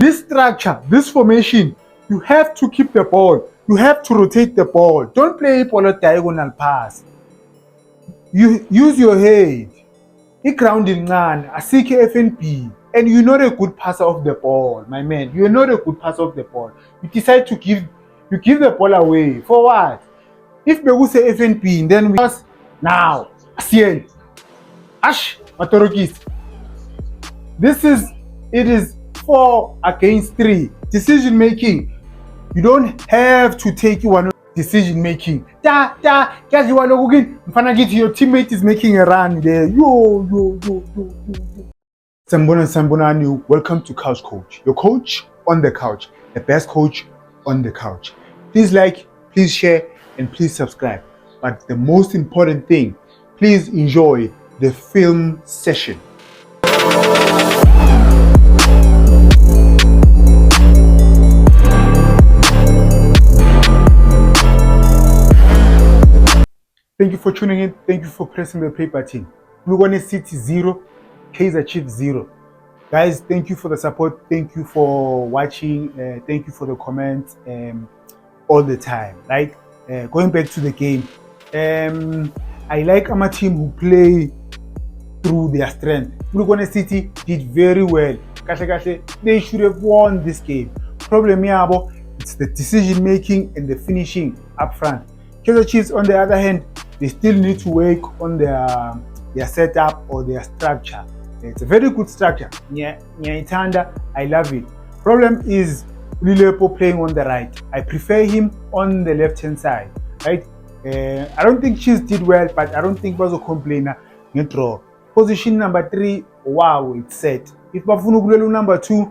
This structure, this formation, you have to keep the ball. You have to rotate the ball. Don't play ball diagonal pass. You use your head. I-ground incane, asikho FNB. And you're not a good passer of the ball, my man. You're not a good passer of the ball. You decide to give the ball away. For what? If we say FNB, then we pass now. Asiel. Ash, Matorokis. It is 4 against 3. Decision making. You don't have to take one decision making. Your teammate is making a run there. Yo. Sambonani, welcome to Couch Coach. Your coach on the couch. The best coach on the couch. Please like, please share, and please subscribe. But the most important thing, please enjoy the film session. Thank you for tuning in. Thank you for pressing the play button. Lugone City 0, Kaizer Chiefs 0. Guys, thank you for the support. Thank you for watching. Thank you for the comments all the time. Right? Going back to the game, I like our team who play through their strength. Lugone City did very well. They should have won this game. Problem yabo, it's the decision making and the finishing up front. Kaizer Chiefs, on the other hand, they still need to work on their setup or their structure. It's a very good structure. I love it. Problem is Lilepo playing on the right. I prefer him on the left-hand side. Right? I don't think Chiefs did well, but I don't think was a complainer. Draw. Position number 3, wow, it's set. If Bafunugulelu number 2,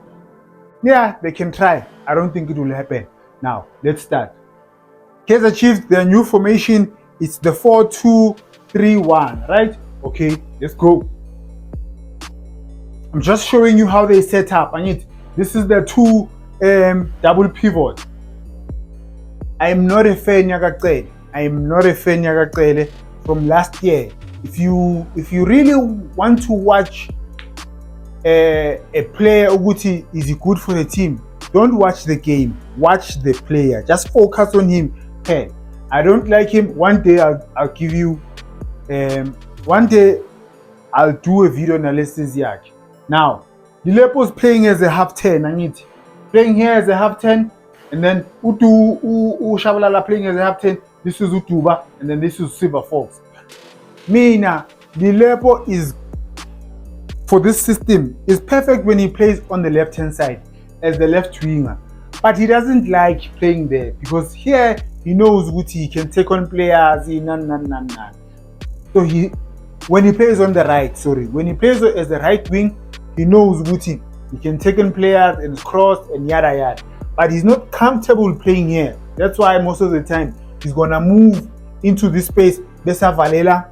yeah, they can try. I don't think it will happen. Now, let's start. Kaizer Chiefs, their new formation, it's the 4-2-3-1, right? Okay, let's go. I'm just showing you how they set up. This is the 2 double pivot. I am not a fan Nyakacele. From last year. If you really want to watch a player Uguti is good for the team, don't watch the game. Watch the player. Just focus on him. Okay. I don't like him. One day I'll give you. One day I'll do a video analysis. Now, Lilepo's playing as a half 10. Playing here as a half 10, and then Shabalala playing as a half 10. This is Utuba, and then this is Silver Fox. Mina, Lilepo is for this system is perfect when he plays on the left hand side as the left winger, but he doesn't like playing there because here. He knows what he can take on players. So when he plays on the right, when he plays as the right wing, he knows what he can take on players and cross and yada yada. But he's not comfortable playing here. That's why most of the time he's gonna move into this space. Besa Valela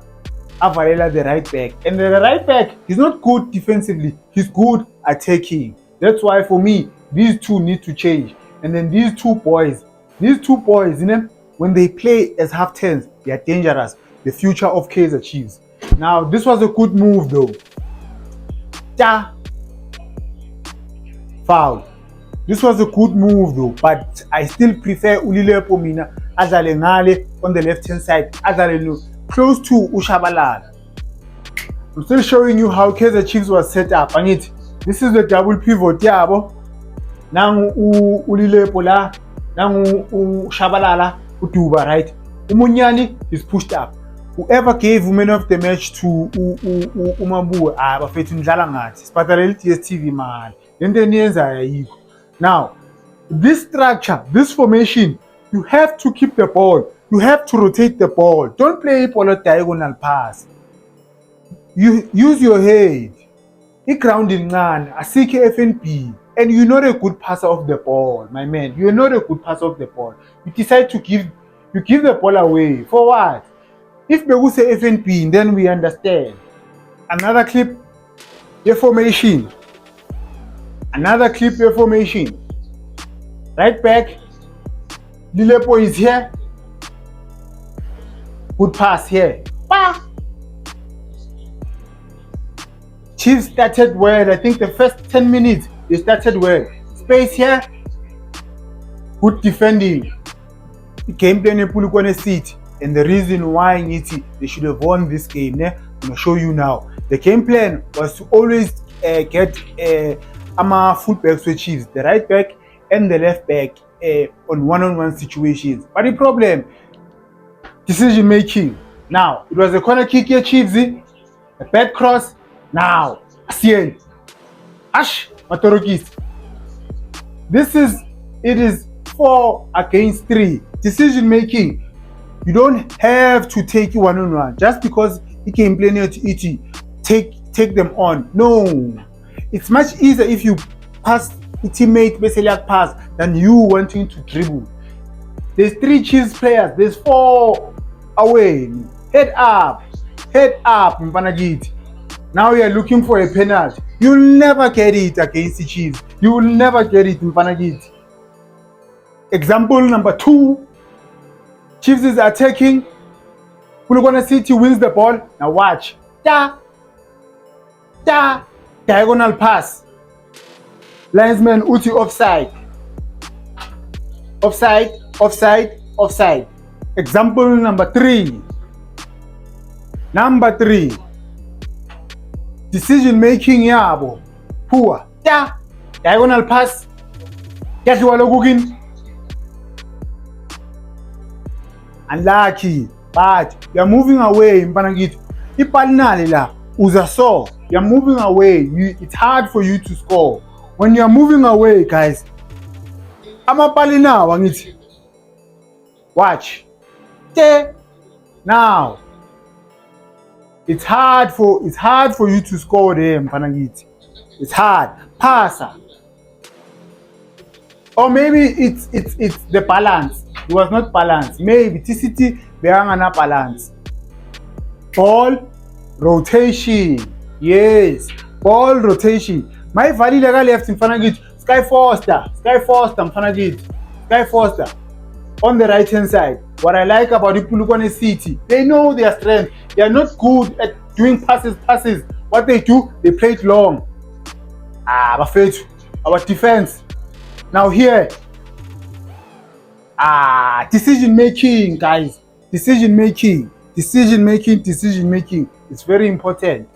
the right back, and the right back he's not good defensively. He's good attacking. That's why for me these two need to change. And then these two boys, when they play as half 10s, they are dangerous. The future of Kaizer Chiefs. Now, this was a good move though. Foul. This was a good move though, but I still prefer Ulilepo Mina Azale Ngale on the left hand side, Azale close to Ushabalala. I'm still showing you how Kaizer Chiefs was set up. This is the double pivot. Now Ulilepo la. Now Shabalala Utuba, right? Umunyani is pushed up. Whoever gave women of the match to Umambu Bafetu Ndlala ngathi Sipataleli DStv man. Now, this structure, this formation, you have to keep the ball. You have to rotate the ball. Don't play ball diagonal pass. You use your head. I-ground incane, asikho FNB. And you're not a good passer of the ball, my man. You're not a good passer of the ball. You decide to give the ball away. For what? If we say FNB, then we understand. Another clip, your formation. Right back. Lilepo is here. Good pass here. Bah! Chiefs started well. I think the first 10 minutes, they started well. space here, good defending. Game plan Polokwane City, and the reason why they should have won this game, I'm gonna show you now. The game plan was to always get ama fullbacks with Chiefs, the right back and the left back on one-on-one situations. But the problem, decision making. Now it was a corner kick here, Chiefs, a bad cross. Now Asien, Ash Matorokis. It is 4 against 3. Decision making. You don't have to take you one-on-one just because he can play near to it. Take them on. No, it's much easier if you pass a teammate basically like pass than you wanting to dribble. There's 3 Chiefs players. There's 4 away. Head up, Mpanagit. Now you're looking for a penalty. You'll never get it against the Chiefs. You will never get it, Mpanagit. Example number 2. Chiefs is attacking. Polokwane City wins the ball. Now watch. Diagonal pass. Linesman uti offside. Offside. Example number 3. Decision making yabo. Poor. Diagonal pass. Unlucky, but you're moving away, Mpanagit. Ipalinali la uzaso. You're moving away. It's hard for you to score. When you're moving away, guys. Amapalina wangit. Watch. Now. It's hard for you to score there, Mpanagit. It's hard. Passa. Or maybe it's the balance. It was not balanced. Maybe TCT beangana balance. Ball rotation. Yes. Ball rotation. My valley lega left in Mpanagit. Sky Foster. Mpanagit. Sky Foster. On the right hand side. What I like about the Polokwane City, they know their strength. They are not good at doing passes. What they do, they play it long. Our defense. Now here. Decision making, guys. Decision making. It's very important.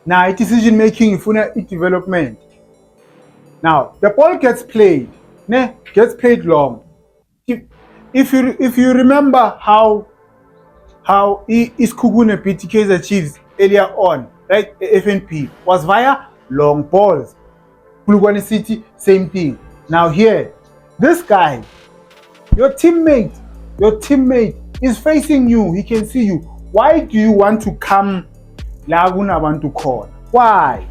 Now, decision making is development. Now, the ball gets played. Long. If you remember how Iskugune beat Kaizer Chiefs earlier on, right? FNP was via long balls. Polokwane City, same thing. Now here, this guy, your teammate is facing you. He can see you. Why do you want to come Laguna want to call? Why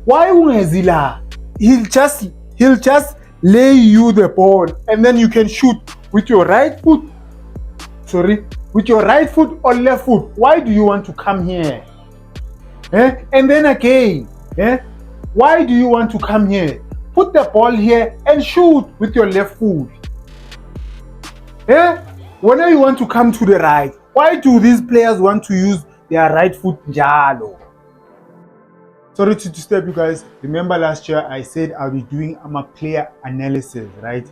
ungezila? He'll just lay you the ball and then you can shoot with your right foot. With your right foot or left foot. Why do you want to come here? And then again, why do you want to come here? Put the ball here and shoot with your left foot. Whenever you want to come to the right, why do these players want to use their right foot njalo? Sorry to disturb you guys. Remember last year I said I'll be doing a player analysis, right?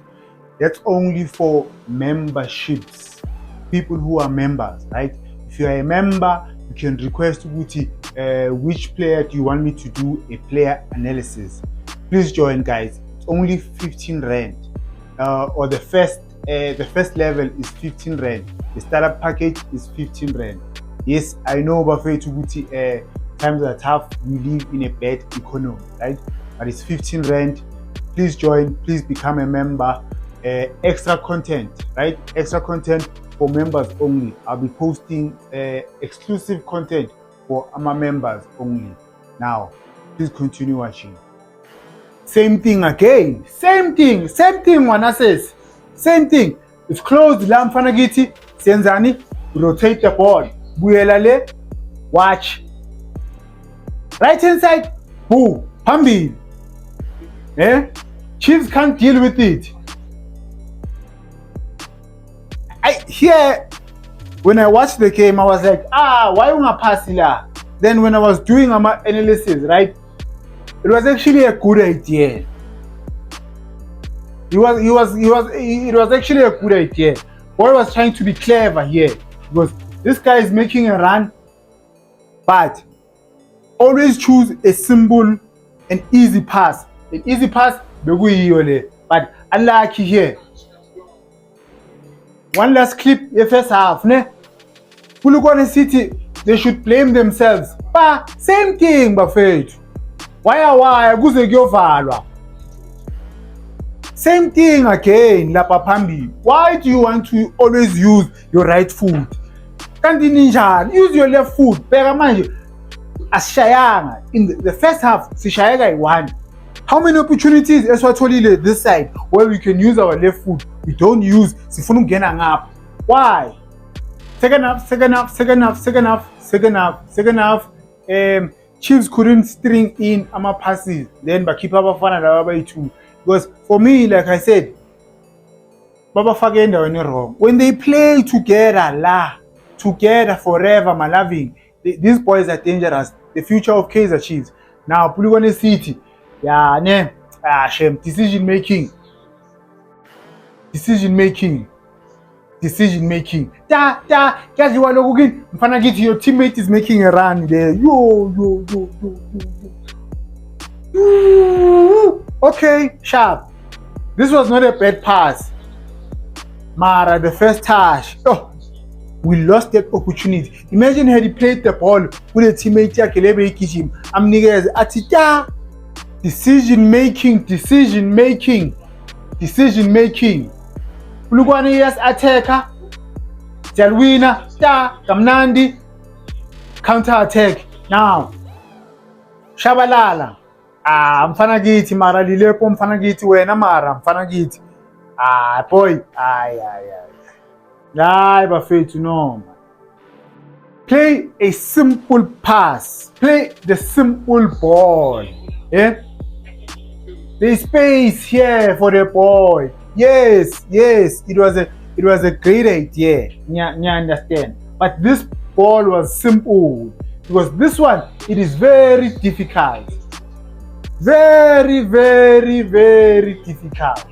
That's only for memberships. People who are members, right? If you are a member, you can request which player do you want me to do a player analysis. Please join, guys. It's only 15 rand. Or the first level is 15 rand. The startup package is 15 rand. Yes, I know Buffet to times are tough. We live in a bad economy, right? But it's 15 rand. Please join. Please become a member. Extra content, right? Extra content for members only. I'll be posting exclusive content for our members only. Now, please continue watching. Same thing again. Same thing, Wana says. Same thing. It's closed. La Mfanagiti. Senzani. Rotate the ball. Buyelale. Watch. Right hand side. Boom. Pambi. Chiefs can't deal with it. When I watched the game, I was like, why unga pass la? Then when I was doing my analysis, right, it was actually a good idea. It was actually a good idea. Boy was trying to be clever here because this guy is making a run, but always choose a simple and easy pass. An easy pass, but unlucky here. One last clip, the first half, ne? Polokwane City, they should blame themselves. But same thing, bafethu. Why? Kuze kuyovalwa. Same thing again, lapha phambili. Why do you want to always use your right foot? Kanti ninjani? Use your left foot. Bheka manje asishayanga. In the first half, sishayeka yi-1. How many opportunities esiwatholile this side where we can use our left foot? We don't use. Sifuna ukungena ngapha. Why? Second half. Chiefs couldn't string in ama passes. Then bakhipha abafana laba bayi-2. Because for me, like I said, babafake endaweni wrong. When they play together together forever, my loving, these boys are dangerous. The future of Kaizer Chiefs. Now, Polokwane City, shame. Decision making. Mfana kithi your teammate is making a run there. Yo. Okay, sharp. This was not a bad pass. Mara, the first touch. Oh, we lost that opportunity. Imagine had he played the ball with a teammate yakhe lebe ikijima. Amnikeze athi ta. Decision making. Polokwane yes attacker. Jalwina ta kamnandi. Counter attack. Now. Shabalala. Mfana kithi mara lilepo mfana kithi wena mara mfana kithi. Boy. Bafethu no. Play a simple pass. Play the simple ball. Yeah? There's space here for the boy. Yes. It was a great idea. You understand? But this ball was simple. Because this one, it is very difficult. Very difficult.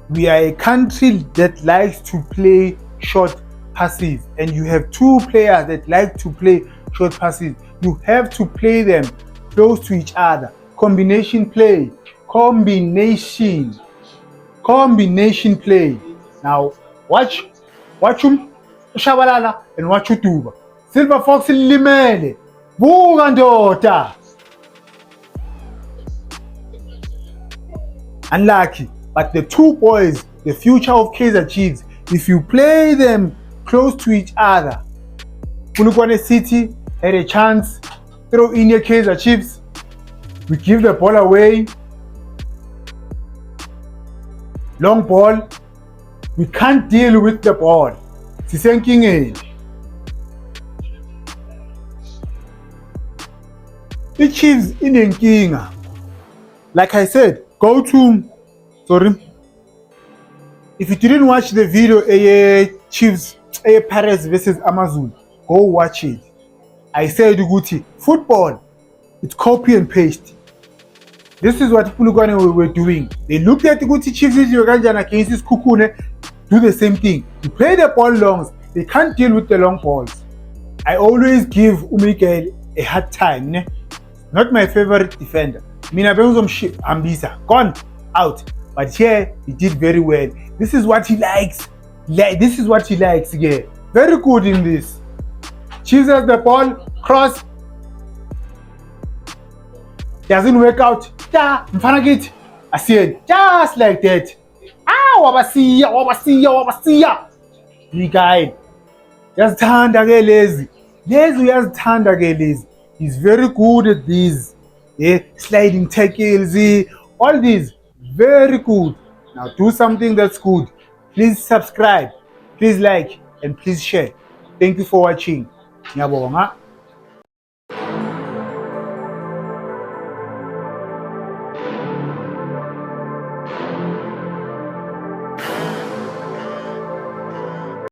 We are a country that likes to play short passes, and you have two players that like to play short passes. You have to play them close to each other. Combination play. Combination play. Now watch Shabalala and watch Utuba. Silver Fox limele. Buka ndoda. Unlucky, but the two boys, the future of Kaizer Chiefs, if you play them close to each other, Polokwane City had a chance, throw in your Kaizer Chiefs, we give the ball away, long ball, we can't deal with the ball. Sisenkingeni. The Chiefs inenkinga. Like I said, if you didn't watch the video Chiefs Pirates versus Amazon, go watch it. I said Guti, football, it's copy and paste. This is what Polokwane were doing. They looked at Guti Chiefs against Kukune, do the same thing. You play the ball longs, they can't deal with the long balls. I always give Umike a hard time. Ne? Not my favorite defender. Mina Benzom Ambisa, gone out. But here, he did very well. This is what he likes. This is what he likes. Yeah. Very good in this. Chiefs has the ball, cross. Doesn't work out. Mfanagit. I see it. Just like that. Wabasiya. The guy. Yazithanda ke lezi. Yazithanda ke lezi. He's very good at these. Yeah, sliding tackles, all these. Very good. Now do something that's good. Please subscribe, please like, and please share. Thank you for watching. Ngiyabonga.